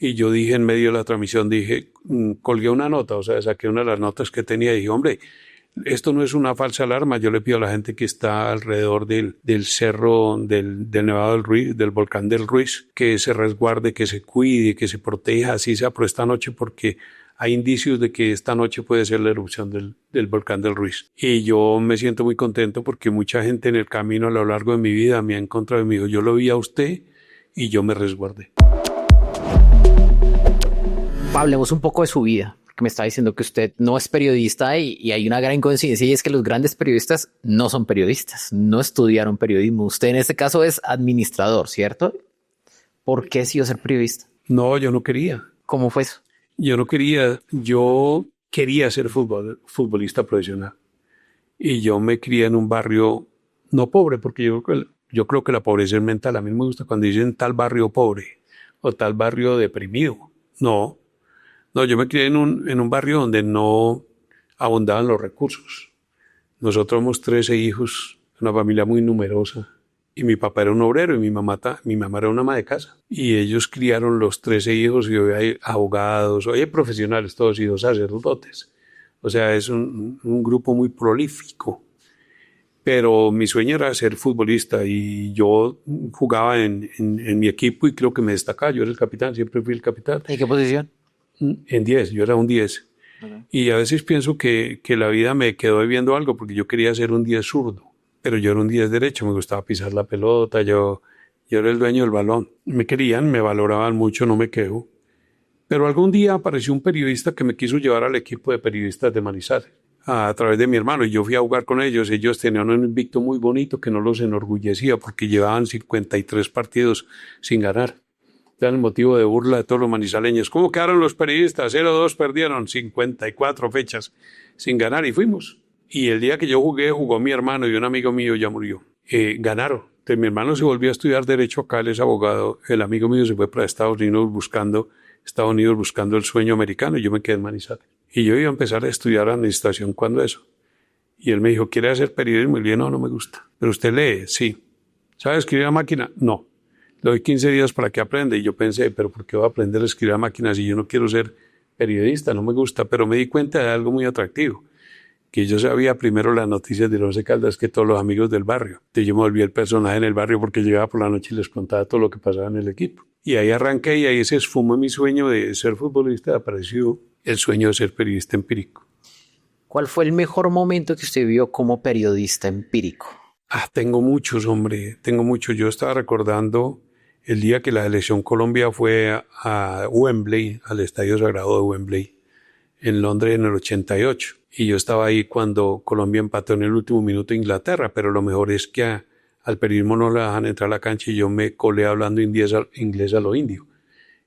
Y yo dije en medio de la transmisión, colgué una nota, o sea, saqué una de las notas que tenía y dije, hombre, esto no es una falsa alarma. Yo le pido a la gente que está alrededor del cerro del Nevado del Ruiz, del volcán del Ruiz, que se resguarde, que se cuide, que se proteja, así sea por esta noche, porque hay indicios de que esta noche puede ser la erupción del volcán del Ruiz. Y yo me siento muy contento porque mucha gente en el camino a lo largo de mi vida me ha encontrado y me dijo, yo lo vi a usted y yo me resguardé. Hablemos un poco de su vida, porque me está diciendo que usted no es periodista y hay una gran coincidencia y es que los grandes periodistas no son periodistas, no estudiaron periodismo. Usted en este caso es administrador, ¿cierto? ¿Por qué decidió ser periodista? No, yo no quería. ¿Cómo fue eso? Yo quería ser futbolista profesional. Y yo me crié en un barrio no pobre, porque yo creo que la pobreza es mental. A mí no me gusta cuando dicen tal barrio pobre o tal barrio deprimido. No, yo me crié en un barrio donde no abundaban los recursos. Nosotros somos 13 hijos, una familia muy numerosa. Y mi papá era un obrero y mi mamá era una ama de casa. Y ellos criaron los 13 hijos y hoy hay abogados, hoy hay profesionales todos y 2 sacerdotes. O sea, es un grupo muy prolífico. Pero mi sueño era ser futbolista y yo jugaba en mi equipo y creo que me destacaba. Yo era el capitán, siempre fui el capitán. ¿En qué posición? En 10, yo era un 10. Okay. Y a veces pienso que la vida me quedó debiendo algo porque yo quería ser un 10 zurdo. Pero yo era un 10 derecho, me gustaba pisar la pelota, yo era el dueño del balón. Me querían, me valoraban mucho, no me quejo. Pero algún día apareció un periodista que me quiso llevar al equipo de periodistas de Manizales a través de mi hermano y yo fui a jugar con ellos. Ellos tenían un invicto muy bonito que no los enorgullecía porque llevaban 53 partidos sin ganar. Era el motivo de burla de todos los manizaleños. ¿Cómo quedaron los periodistas? 0-2 perdieron, 54 fechas sin ganar y fuimos. Y el día que yo jugó mi hermano y un amigo mío ya murió. Ganaron. Entonces, mi hermano se volvió a estudiar Derecho acá, él es abogado. El amigo mío se fue para Estados Unidos buscando el sueño americano y yo me quedé en Manizales. Y yo iba a empezar a estudiar administración cuando eso. Y él me dijo, ¿quiere hacer periodismo? Y le dije, no me gusta. ¿Pero usted lee? Sí. ¿Sabe escribir a máquina? No. Le doy 15 días para que aprenda. Y yo pensé, ¿pero por qué voy a aprender a escribir a máquina si yo no quiero ser periodista? No me gusta. Pero me di cuenta de algo muy atractivo. Que yo sabía primero las noticias de Once Caldas que todos los amigos del barrio. Entonces yo me volví el personaje en el barrio porque llegaba por la noche y les contaba todo lo que pasaba en el equipo. Y ahí arranqué y ahí se esfumó mi sueño de ser futbolista. Apareció el sueño de ser periodista empírico. ¿Cuál fue el mejor momento que usted vio como periodista empírico? Tengo muchos, hombre. Tengo muchos. Yo estaba recordando el día que la selección Colombia fue a Wembley, al Estadio Sagrado de Wembley, en Londres en el 88. Y yo estaba ahí cuando Colombia empató en el último minuto a Inglaterra, pero lo mejor es que al periodismo no le dejan entrar a la cancha y yo me colé hablando inglés a lo indio.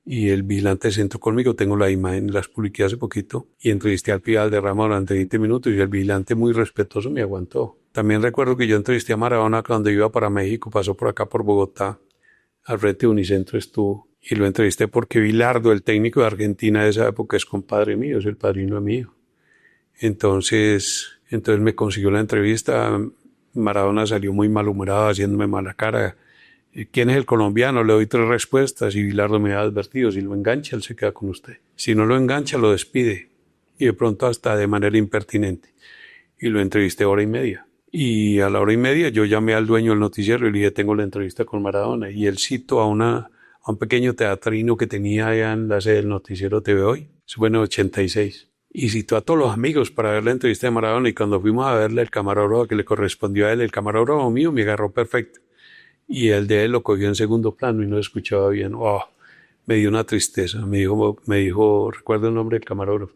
Y el vigilante se sentó conmigo, tengo la imagen, las publiqué hace poquito, y entrevisté al Pío Valderrama durante 20 minutos y el vigilante muy respetuoso me aguantó. También recuerdo que yo entrevisté a Maradona cuando iba para México, pasó por acá por Bogotá, al frente de Unicentro estuvo, y lo entrevisté porque Bilardo, el técnico de Argentina de esa época, es compadre mío, es el padrino mío. Entonces me consiguió la entrevista. Maradona salió muy malhumorado, haciéndome mala cara. ¿Quién es el colombiano? Le doy 3 respuestas y Bilardo me ha advertido, si lo engancha, él se queda con usted. Si no lo engancha, lo despide. Y de pronto hasta de manera impertinente. Y lo entrevisté 1:30. Y a la 1:30 yo llamé al dueño del noticiero y le dije, tengo la entrevista con Maradona. Y él citó a un pequeño teatrino que tenía allá en la sede del noticiero TV Hoy. Eso fue en el 86. Y citó a todos los amigos para ver la entrevista de Maradona y cuando fuimos a verle el camarógrafo que le correspondió a él, el camarógrafo mío me agarró perfecto y el de él lo cogió en segundo plano y no escuchaba bien. Me dio una tristeza. Me dijo, recuerdo el nombre del camarógrafo,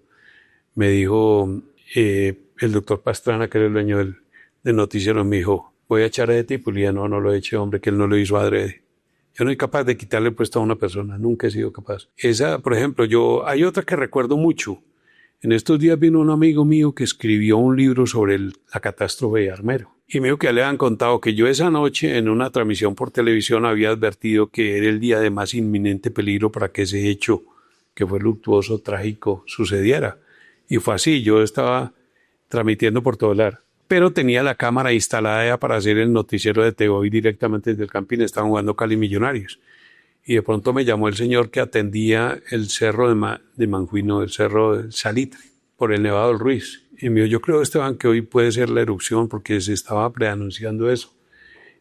me dijo el doctor Pastrana, que era el dueño del noticiero, me dijo, voy a echar a ese tipo. Y le dije, no lo he hecho, hombre, que él no lo hizo adrede. Yo no soy capaz de quitarle el puesto a una persona, nunca he sido capaz. Esa, por ejemplo, hay otra que recuerdo mucho. En estos días vino un amigo mío que escribió un libro sobre la catástrofe de Armero. Y me dijo que le han contado que yo esa noche en una transmisión por televisión había advertido que era el día de más inminente peligro para que ese hecho, que fue luctuoso, trágico, sucediera. Y fue así, yo estaba transmitiendo por todo el ar. Pero tenía la cámara instalada ya para hacer el noticiero de TV Hoy directamente desde el Campín, estaban jugando Cali Millonarios. Y de pronto me llamó el señor que atendía el cerro de Manjuino, el cerro del Salitre, por el Nevado del Ruiz. Y me dijo, yo creo, Esteban, que hoy puede ser la erupción porque se estaba preanunciando eso.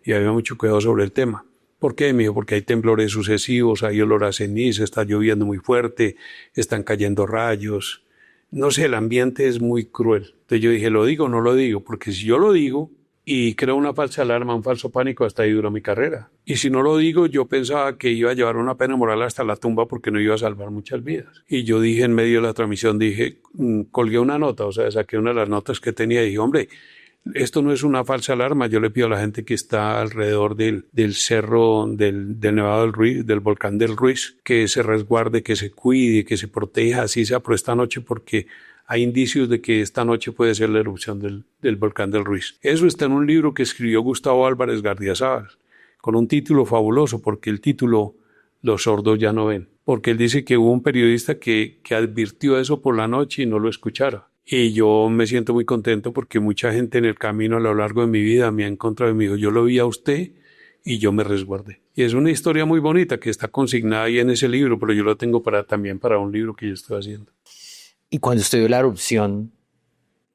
Y había mucho cuidado sobre el tema. ¿Por qué? Me dijo, porque hay temblores sucesivos, hay olor a ceniza, está lloviendo muy fuerte, están cayendo rayos. No sé, el ambiente es muy cruel. Entonces yo dije, ¿lo digo o no lo digo? Porque si yo lo digo y creo una falsa alarma, un falso pánico, hasta ahí duró mi carrera. Y si no lo digo, yo pensaba que iba a llevar una pena moral hasta la tumba porque no iba a salvar muchas vidas. Y yo dije en medio de la transmisión, colgué una nota, o sea, saqué una de las notas que tenía y dije, hombre, esto no es una falsa alarma. Yo le pido a la gente que está alrededor del cerro del Nevado del Ruiz, del volcán del Ruiz, que se resguarde, que se cuide, que se proteja, así sea por esta noche, porque hay indicios de que esta noche puede ser la erupción del volcán del Ruiz. Eso está en un libro que escribió Gustavo Álvarez Gardiazabal, con un título fabuloso, porque el título Los sordos ya no ven. Porque él dice que hubo un periodista que advirtió eso por la noche y no lo escuchara. Y yo me siento muy contento porque mucha gente en el camino a lo largo de mi vida me ha encontrado y me dijo, yo lo vi a usted y yo me resguardé. Y es una historia muy bonita que está consignada ahí en ese libro, pero yo lo tengo también para un libro que yo estoy haciendo. Y cuando usted vio la erupción,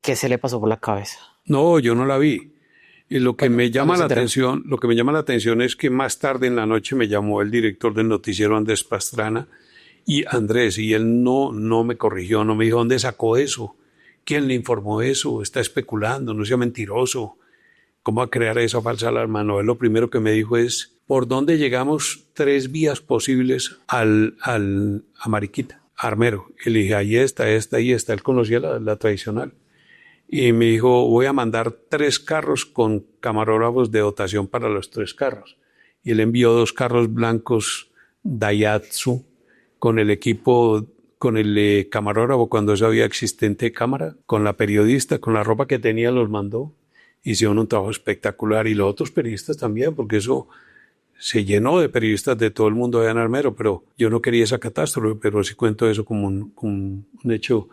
¿qué se le pasó por la cabeza? No, yo no la vi. Y lo que me llama la atención es que más tarde en la noche me llamó el director del noticiero Andrés Pastrana y él no me corrigió, no me dijo, ¿dónde sacó eso? ¿Quién le informó eso? Está especulando, no sea mentiroso. ¿Cómo va a crear esa falsa alarma? No, él lo primero que me dijo es, ¿por dónde llegamos 3 vías posibles a Mariquita, a Armero? Y le dije, ahí está, esta y esta. Él conocía la tradicional. Y me dijo, voy a mandar 3 carros con camarógrafos de dotación para los 3 carros. Y él envió 2 carros blancos Daihatsu con el equipo, con el camarógrafo cuando eso había existente cámara, con la periodista, con la ropa que tenía los mandó. Hicieron un trabajo espectacular y los otros periodistas también, porque eso se llenó de periodistas de todo el mundo allá en Armero, pero yo no quería esa catástrofe, pero sí cuento eso como un hecho,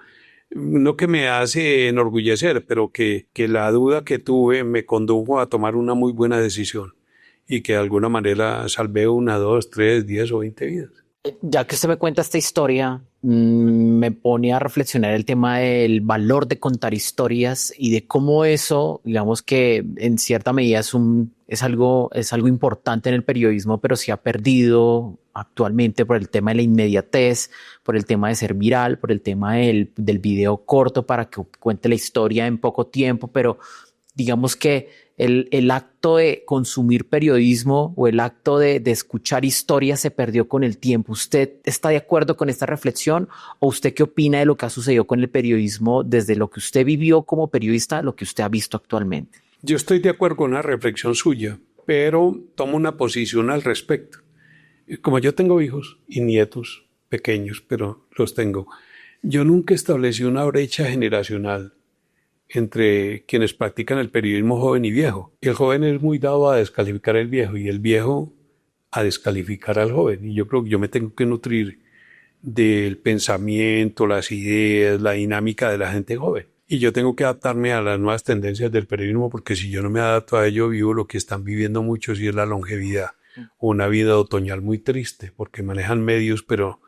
no que me hace enorgullecer, pero que la duda que tuve me condujo a tomar una muy buena decisión y que de alguna manera salvé 1, 2, 3, 10 o 20 vidas. Ya que usted me cuenta esta historia, me pone a reflexionar el tema del valor de contar historias y de cómo eso, digamos que en cierta medida es algo importante en el periodismo, pero se ha perdido actualmente por el tema de la inmediatez, por el tema de ser viral, por el tema del video corto para que cuente la historia en poco tiempo, pero digamos que el acto de consumir periodismo o el acto de escuchar historias se perdió con el tiempo. ¿Usted está de acuerdo con esta reflexión o usted qué opina de lo que ha sucedido con el periodismo desde lo que usted vivió como periodista a lo que usted ha visto actualmente? Yo estoy de acuerdo con la reflexión suya, pero tomo una posición al respecto. Como yo tengo hijos y nietos pequeños, pero los tengo, yo nunca establecí una brecha generacional entre quienes practican el periodismo joven y viejo. El joven es muy dado a descalificar al viejo y el viejo a descalificar al joven. Y yo creo que yo me tengo que nutrir del pensamiento, las ideas, la dinámica de la gente joven. Y yo tengo que adaptarme a las nuevas tendencias del periodismo porque si yo no me adapto a ello, vivo lo que están viviendo muchos y es la longevidad. Una vida otoñal muy triste porque manejan medios, pero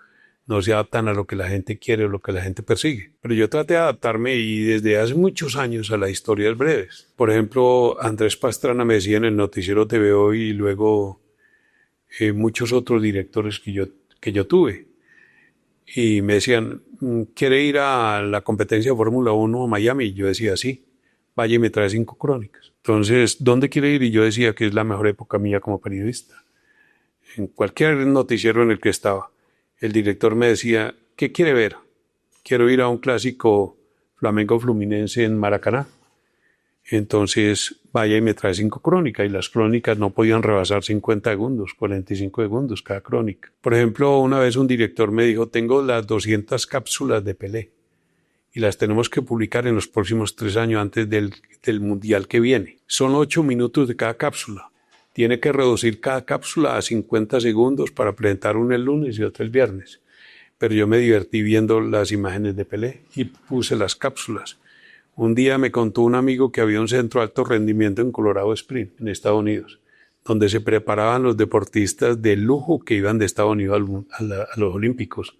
no se adaptan a lo que la gente quiere o lo que la gente persigue. Pero yo traté de adaptarme y desde hace muchos años a las historias breves. Por ejemplo, Andrés Pastrana me decía en el noticiero TV Hoy y luego muchos otros directores que yo tuve. Y me decían, ¿quiere ir a la competencia de Fórmula 1 a Miami? Y yo decía, sí, vaya y me trae 5 crónicas. Entonces, ¿dónde quiere ir? Y yo decía que es la mejor época mía como periodista. En cualquier noticiero en el que estaba. El director me decía, ¿qué quiere ver? Quiero ir a un clásico Flamengo Fluminense en Maracaná. Entonces vaya y me trae 5 crónicas y las crónicas no podían rebasar 50 segundos, 45 segundos cada crónica. Por ejemplo, una vez un director me dijo, tengo las 200 cápsulas de Pelé y las tenemos que publicar en los próximos 3 años antes del mundial que viene. Son 8 minutos de cada cápsula. Tiene que reducir cada cápsula a 50 segundos para presentar una el lunes y otra el viernes. Pero yo me divertí viendo las imágenes de Pelé y puse las cápsulas. Un día me contó un amigo que había un centro de alto rendimiento en Colorado Springs, en Estados Unidos. donde se preparaban los deportistas de lujo que iban de Estados Unidos a los Olímpicos.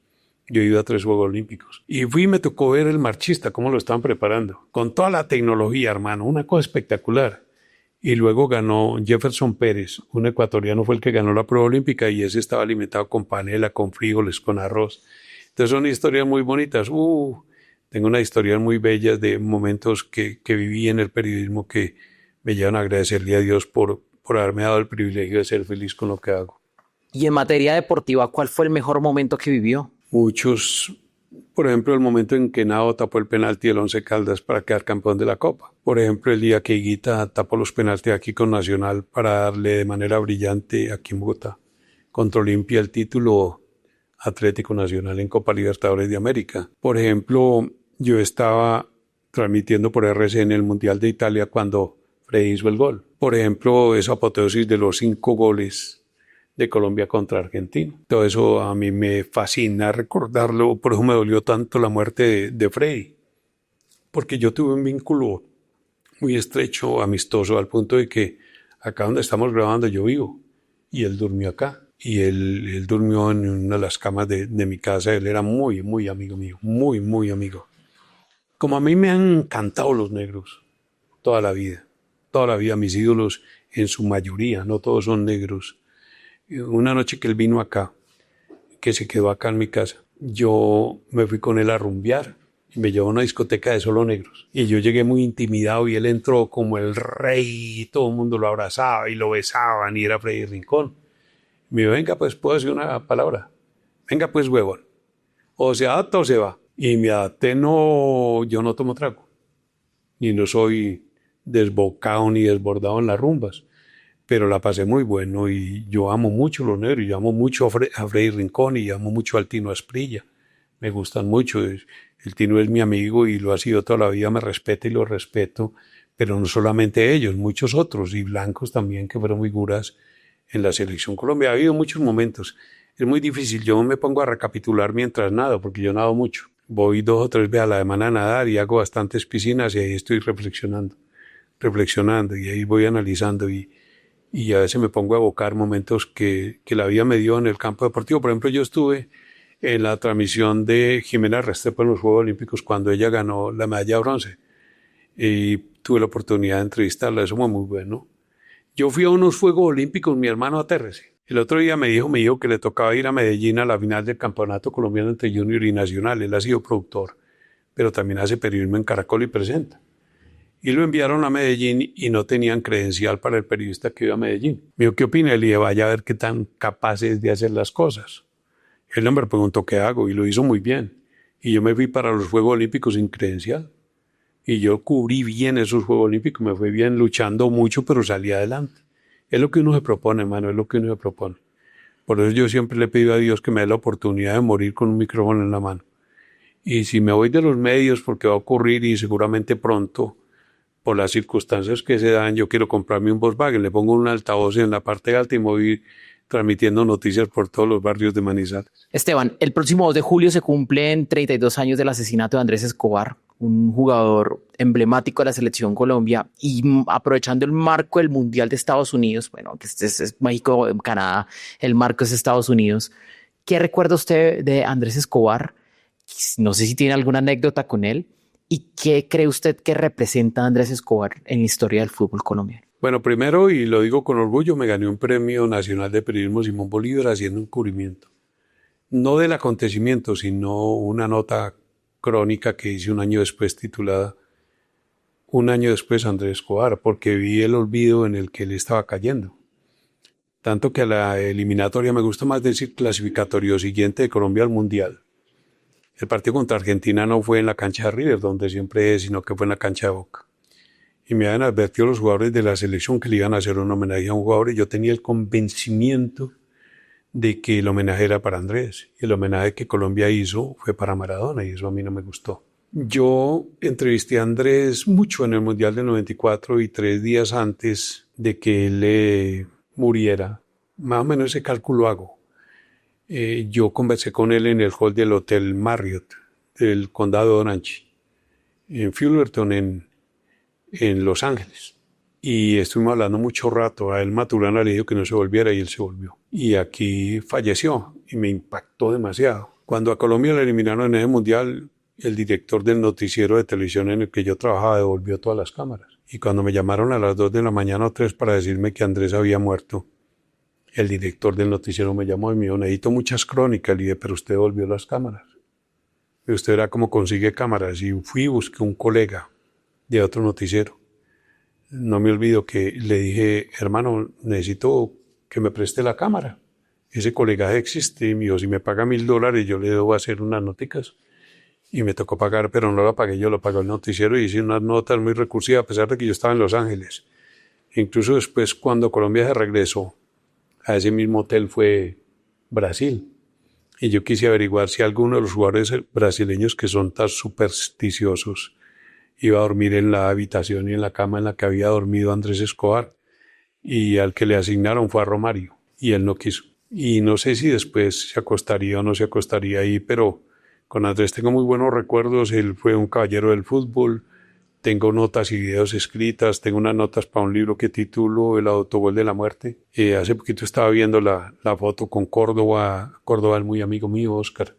Yo he ido a 3 Juegos Olímpicos. Y fui y me tocó ver el marchista, cómo lo estaban preparando. Con toda la tecnología, hermano, una cosa espectacular. Y luego ganó Jefferson Pérez, un ecuatoriano fue el que ganó la prueba olímpica y ese estaba alimentado con panela, con frijoles, con arroz. Entonces son historias muy bonitas. Tengo unas historias muy bellas de momentos que viví en el periodismo que me llevan a agradecerle a Dios por haberme dado el privilegio de ser feliz con lo que hago. Y en materia deportiva, ¿cuál fue el mejor momento que vivió? Muchos, por ejemplo, el momento en que Nao tapó el penalti del Once Caldas para quedar campeón de la Copa. Por ejemplo, el día que Higuita tapó los penaltis aquí con Nacional para darle de manera brillante aquí en Bogotá contra Olimpia el título Atlético Nacional en Copa Libertadores de América. Por ejemplo, yo estaba transmitiendo por RCN el Mundial de Italia cuando Freddy hizo el gol. Por ejemplo, esa apoteosis de los 5 goles de Colombia contra Argentina. Todo eso a mí me fascina recordarlo, por eso me dolió tanto la muerte de Freddy, porque yo tuve un vínculo muy estrecho, amistoso, al punto de que acá donde estamos grabando yo vivo, y él durmió acá, y él durmió en una de las camas de mi casa. Él era muy, muy amigo mío, muy, muy amigo. Como a mí me han encantado los negros toda la vida, mis ídolos en su mayoría, no todos son negros. Una noche que él vino acá, que se quedó acá en mi casa, yo me fui con él a rumbear y me llevó a una discoteca de solo negros. Y yo llegué muy intimidado y él entró como el rey y todo el mundo lo abrazaba y lo besaban y era Freddy Rincón. Me dijo, venga pues, puedo decir una palabra. Venga pues, huevón. O se adapta o se va. Y me adapté, no, yo no tomo trago. Ni no soy desbocado ni desbordado en las rumbas. Pero la pasé muy bueno y yo amo mucho los negros, yo amo mucho a Freddy Rincón y amo mucho al Tino Asprilla. Me gustan mucho, el Tino es mi amigo y lo ha sido toda la vida, me respeta y lo respeto, pero no solamente ellos, muchos otros y blancos también que fueron figuras en la selección Colombia. Ha habido muchos momentos, es muy difícil, yo me pongo a recapitular mientras nado, porque yo nado mucho. Voy 2 o 3 veces a la semana a nadar y hago bastantes piscinas y ahí estoy reflexionando y ahí voy analizando y a veces me pongo a evocar momentos que la vida me dio en el campo deportivo. Por ejemplo, yo estuve en la transmisión de Jimena Restrepo en los Juegos Olímpicos cuando ella ganó la medalla de bronce y tuve la oportunidad de entrevistarla, eso fue muy bueno. Yo fui a unos Juegos Olímpicos, mi hermano atérrese. El otro día me dijo que le tocaba ir a Medellín a la final del Campeonato Colombiano entre Junior y Nacional. Él ha sido productor, pero también hace periodismo en Caracol y presenta. Y lo enviaron a Medellín y no tenían credencial para el periodista que iba a Medellín. Me dijo, ¿qué opina? Le dije, vaya a ver qué tan capaz es de hacer las cosas. El hombre preguntó qué hago y lo hizo muy bien. Y yo me fui para los Juegos Olímpicos sin credencial. Y yo cubrí bien esos Juegos Olímpicos, me fue bien luchando mucho, pero salí adelante. Es lo que uno se propone, hermano, es lo que uno se propone. Por eso yo siempre le pido a Dios que me dé la oportunidad de morir con un micrófono en la mano. Y si me voy de los medios, porque va a ocurrir y seguramente pronto, por las circunstancias que se dan, yo quiero comprarme un Volkswagen, le pongo un altavoz en la parte alta y me voy transmitiendo noticias por todos los barrios de Manizales. Esteban, el próximo 2 de julio se cumplen 32 años del asesinato de Andrés Escobar, un jugador emblemático de la selección Colombia, y aprovechando el marco del Mundial de Estados Unidos, bueno, que este es México, Canadá, el marco es Estados Unidos. ¿Qué recuerda usted de Andrés Escobar? No sé si tiene alguna anécdota con él. ¿Y qué cree usted que representa Andrés Escobar en la historia del fútbol colombiano? Bueno, primero, y lo digo con orgullo, me gané un premio nacional de periodismo Simón Bolívar haciendo un cubrimiento. No del acontecimiento, sino una nota crónica que hice un año después titulada Un año después Andrés Escobar, porque vi el olvido en el que él estaba cayendo. Tanto que a la eliminatoria, me gusta más decir clasificatorio siguiente de Colombia al Mundial. El partido contra Argentina no fue en la cancha de River, donde siempre es, sino que fue en la cancha de Boca. Y me habían advertido los jugadores de la selección que le iban a hacer un homenaje a un jugador y yo tenía el convencimiento de que el homenaje era para Andrés. Y el homenaje que Colombia hizo fue para Maradona y eso a mí no me gustó. Yo entrevisté a Andrés mucho en el Mundial del 94 y 3 días antes de que él muriera. Más o menos ese cálculo hago. Yo conversé con él en el hall del Hotel Marriott del Condado de Orange, en Fullerton, en Los Ángeles. y estuvimos hablando mucho rato. A él Maturana le dijo que no se volviera y él se volvió. Y aquí falleció y me impactó demasiado. Cuando a Colombia le eliminaron en el Mundial, el director del noticiero de televisión en el que yo trabajaba devolvió todas las cámaras. Y cuando me llamaron a las 2 de la mañana o 3 para decirme que Andrés había muerto, el director del noticiero me llamó y me dijo, necesito muchas crónicas. Le dije, pero usted devolvió las cámaras. Y usted verá cómo consigue cámaras. Y fui y busqué un colega de otro noticiero. No me olvido que le dije, hermano, necesito que me preste la cámara. Ese colegaje existe. Y me dijo, si me paga $1,000, yo le debo hacer unas noticas. Y me tocó pagar, pero no la pagué yo, lo pagó el noticiero y hice unas notas muy recursivas, a pesar de que yo estaba en Los Ángeles. Incluso después, cuando Colombia se regresó, a ese mismo hotel fue Brasil. Y yo quise averiguar si alguno de los jugadores brasileños que son tan supersticiosos iba a dormir en la habitación y en la cama en la que había dormido Andrés Escobar. Y al que le asignaron fue a Romario. Y él no quiso. Y no sé si después se acostaría o no se acostaría ahí, pero con Andrés tengo muy buenos recuerdos. Él fue un caballero del fútbol. Tengo notas y videos escritas. Tengo unas notas para un libro que titulo El autogol de la muerte. Hace poquito estaba viendo la foto con Córdoba. Córdoba es muy amigo mío, Oscar.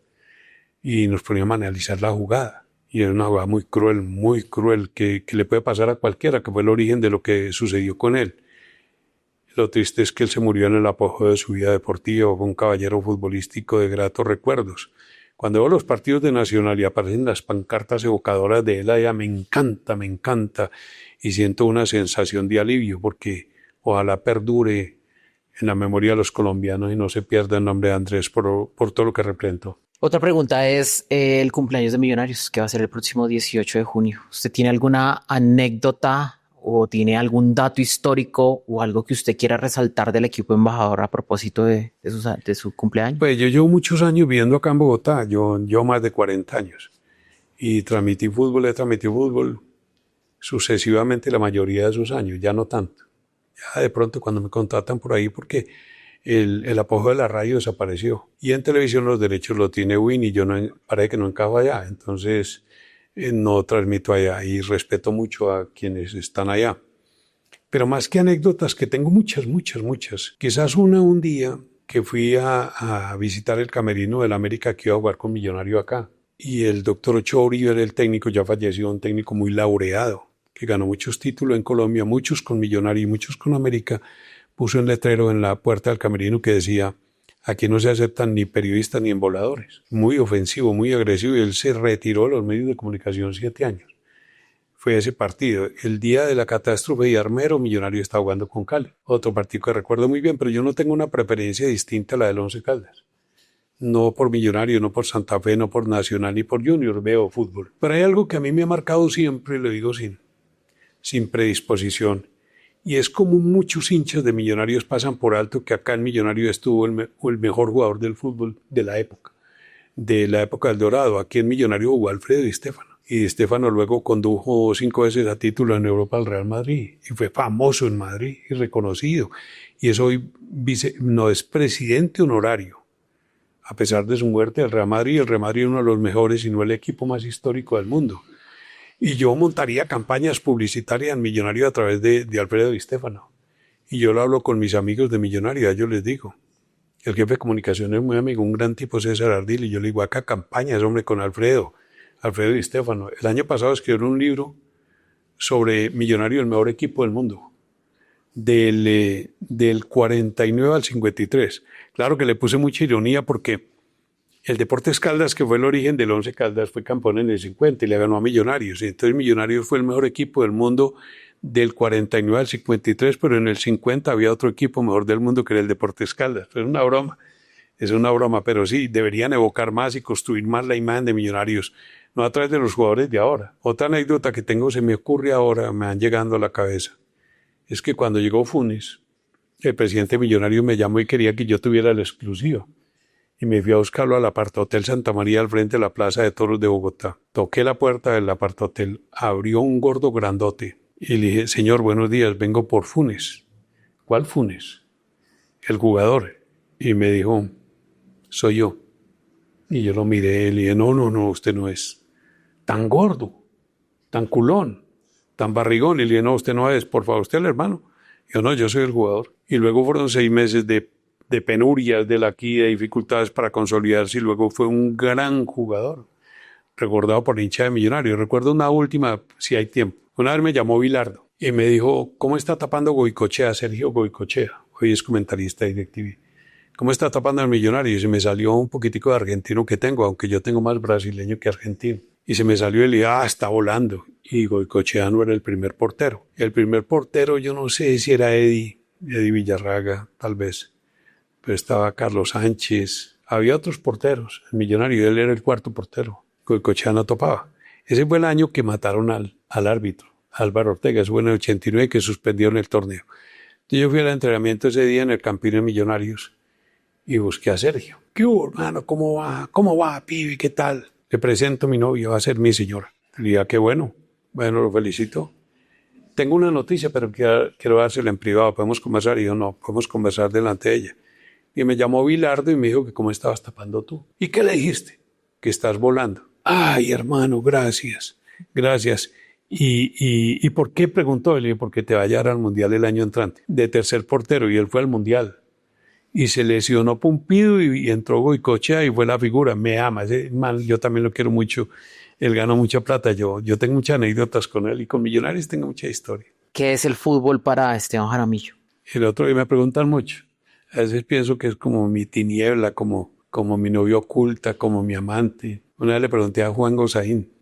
Y nos poníamos a analizar la jugada. Y era una jugada muy cruel, que le puede pasar a cualquiera, que fue el origen de lo que sucedió con él. Lo triste es que él se murió en el apogeo de su vida deportiva, fue un caballero futbolístico de gratos recuerdos. Cuando veo los partidos de Nacional y aparecen las pancartas evocadoras de él, allá me encanta, y siento una sensación de alivio, porque ojalá perdure en la memoria de los colombianos y no se pierda el nombre de Andrés por todo lo que representó. Otra pregunta es el cumpleaños de Millonarios, que va a ser el próximo 18 de junio. ¿Usted tiene alguna anécdota o tiene algún dato histórico o algo que usted quiera resaltar del equipo embajador a propósito de su cumpleaños? Pues yo llevo muchos años viviendo acá en Bogotá, yo más de 40 años. Y he transmitido fútbol sucesivamente la mayoría de esos años, ya no tanto. Ya de pronto cuando me contratan por ahí, porque el apogeo de la radio desapareció. Y en televisión los derechos los tiene Win y yo parece que no encajo allá. Entonces no transmito allá y respeto mucho a quienes están allá. Pero más que anécdotas, que tengo muchas. Quizás un día que fui a visitar el camerino del América que iba a jugar con Millonario acá. Y el doctor Ochoa Uribe era el técnico, ya falleció, un técnico muy laureado, que ganó muchos títulos en Colombia, muchos con Millonario y muchos con América. Puso un letrero en la puerta del camerino que decía, aquí no se aceptan ni periodistas ni emboladores. Muy ofensivo, muy agresivo, y él se retiró de los medios de comunicación 7 años. Fue ese partido. El día de la catástrofe de Armero, Millonario estaba jugando con Cali. Otro partido que recuerdo muy bien, pero yo no tengo una preferencia distinta a la del Once Caldas. No por Millonario, no por Santa Fe, no por Nacional ni por Junior, veo fútbol. Pero hay algo que a mí me ha marcado siempre, y lo digo sin predisposición, y es como muchos hinchas de Millonarios pasan por alto que acá en Millonario estuvo el mejor jugador del fútbol de la época del Dorado. Aquí en Millonario jugó Alfredo Di Stéfano. Y Di Stéfano luego condujo 5 veces a título en Europa al Real Madrid y fue famoso en Madrid y reconocido. Y es hoy no es presidente honorario. A pesar de su muerte del Real Madrid, el Real Madrid es uno de los mejores, si no el equipo más histórico del mundo. Y yo montaría campañas publicitarias en Millonario a través de Alfredo Di Stéfano. Y yo lo hablo con mis amigos de Millonario, yo les digo. El jefe de comunicación es muy amigo, un gran tipo, César Ardil, y yo le digo, acá campañas, hombre, con Alfredo Di Stéfano. El año pasado escribió un libro sobre Millonario, el mejor equipo del mundo, del 49 al 53. Claro que le puse mucha ironía porque el Deportes Caldas, que fue el origen del Once Caldas, fue campeón en el 50 y le ganó a Millonarios. Y entonces Millonarios fue el mejor equipo del mundo del 49 al 53, pero en el 50 había otro equipo mejor del mundo que era el Deportes Caldas. Es una broma, pero sí, deberían evocar más y construir más la imagen de Millonarios, no a través de los jugadores de ahora. Otra anécdota que tengo, se me ocurre ahora, me van llegando a la cabeza, es que cuando llegó Funes, el presidente Millonario me llamó y quería que yo tuviera la exclusiva. Y me fui a buscarlo al apartahotel Santa María al frente de la Plaza de Toros de Bogotá. Toqué la puerta del apartahotel, abrió un gordo grandote y le dije, señor, buenos días, vengo por Funes. ¿Cuál Funes? El jugador. Y me dijo, soy yo. Y yo lo miré y le dije, no, usted no es tan gordo, tan culón. tan barrigón. Y le dije, no, usted no es, por favor, usted es el hermano. Yo no, yo soy el jugador. Y luego fueron 6 meses de penurias, de dificultades para consolidarse, y luego fue un gran jugador, recordado por la hinchada de Millonarios. Recuerdo una última, si hay tiempo. Una vez me llamó Bilardo y me dijo, ¿cómo está tapando Goicoechea, Sergio Goicoechea? Hoy es comentarista de DirecTV. ¿Cómo está tapando al Millonario? Y se me salió un poquitico de argentino que tengo, aunque yo tengo más brasileño que argentino. Y se me salió y le dije, está volando. Y Goicoechea no era el primer portero. El primer portero, yo no sé si era Eddie Villarraga, tal vez. Pero estaba Carlos Sánchez. Había otros porteros. El Millonario, él era el cuarto portero. Goicoechea no topaba. Ese fue el año que mataron al árbitro, Álvaro Ortega. Eso fue en el 89, que suspendieron el torneo. Entonces yo fui al entrenamiento ese día en el Campín de Millonarios y busqué a Sergio. ¿Qué hubo, hermano? ¿Cómo va? ¿Cómo va, pibe? ¿Qué tal? Le presento a mi novia, va a ser mi señora. Le dije, qué bueno. Bueno, lo felicito. Tengo una noticia, pero quiero dársela en privado. ¿Podemos conversar? Y yo, no, podemos conversar delante de ella. Y me llamó Bilardo y me dijo que cómo estabas tapando tú. ¿Y qué le dijiste? Que estás volando. Ay, hermano, gracias. Gracias. ¿Y por qué? Preguntó. Le dije, porque te va a llevar al Mundial el año entrante. De tercer portero, y él fue al Mundial. Y se lesionó Pumpido y entró Goicoechea y fue la figura. Me ama. Ese man, yo también lo quiero mucho. Él ganó mucha plata. Yo tengo muchas anécdotas con él y con Millonarios tengo mucha historia. ¿Qué es el fútbol para Esteban Jaramillo? El otro día me preguntan mucho. A veces pienso que es como mi tiniebla, como mi novia oculta, como mi amante. Una vez le pregunté a Juan Gosaín,